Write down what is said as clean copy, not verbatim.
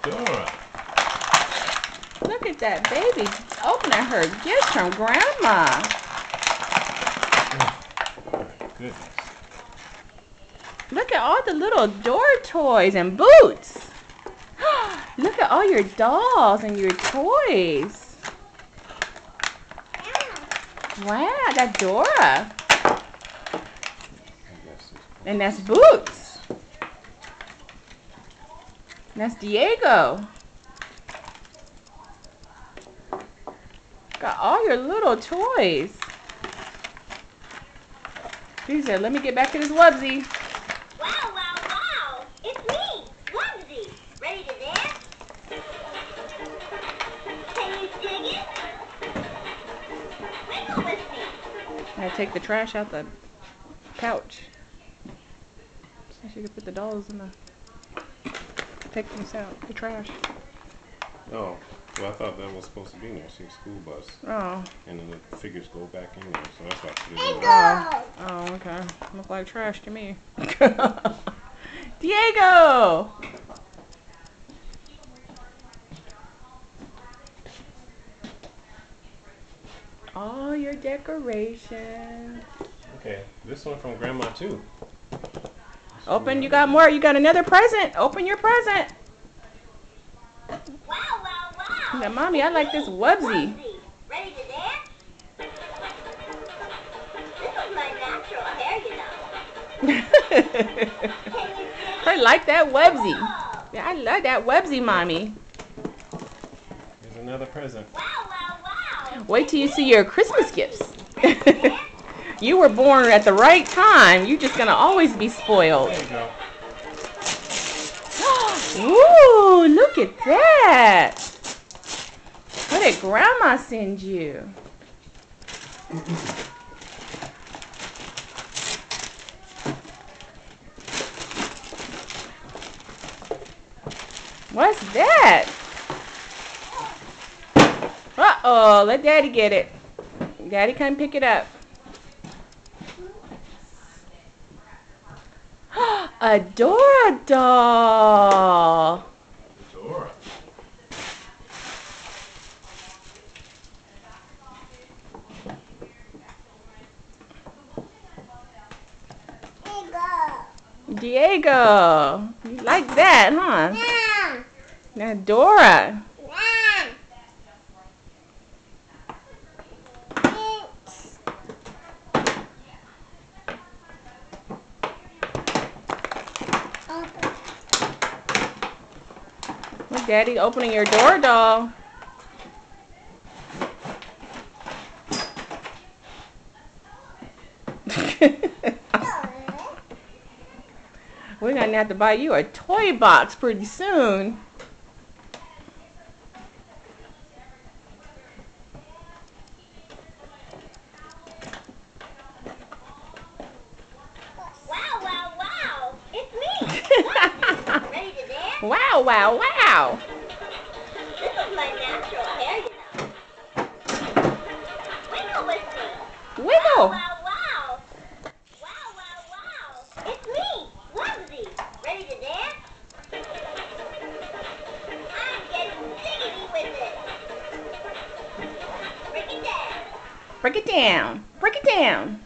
Dora. Look at that baby opening her gifts from Grandma. Goodness. Look at all the little Dora toys and boots. Look at all your dolls and your toys. Wow, that's Dora. And that's Boots. That's Diego. Got all your little toys. He said, let me get back to this Wubsy. Wow, wow, wow. It's me, Wubsy. Ready to dance? Can you dig it? Wiggle with me. I take the trash out the couch. So she could put the dolls in the... Take these out, the trash. Oh, well, I thought that was supposed to be in there. See, a school bus. Oh. And then the figures go back in there, so that's why I put it in there. Oh, okay. Look like trash to me. Diego! All your decorations. Okay, this one from Grandma, too. Open, you got more. You got another present. Open your present. Wow, wow, wow. Yeah, Mommy, I like this Wubsy. Ready to dance? This is my natural hair, you know. Can you dig I it? like that Wubsy. Oh. Yeah, I like that Wubsy, Mommy. Here's another present. Wow, wow, wow. Wait till you see your Christmas gifts. Ready to dance? You were born at the right time. You're just going to always be spoiled. There you go. Ooh, look at that. What did Grandma send you? What's that? Uh-oh, let Daddy get it. Daddy come pick it up. A Dora doll. Dora. Diego. You like that, huh? Yeah. Now Dora. Yeah. Look, Daddy opening your Dora doll. We're going to have to buy you a toy box pretty soon. Wow, wow, wow. It's me. Wubsy. Ready to dance? Wow, wow, wow. This is my natural hair, you know. Wiggle with me. Wiggle. Wow, wow. Wow, wow, wow. It's me, Wubsy. Ready to dance? I'm getting jiggity with it. Break it down. Break it down. Break it down.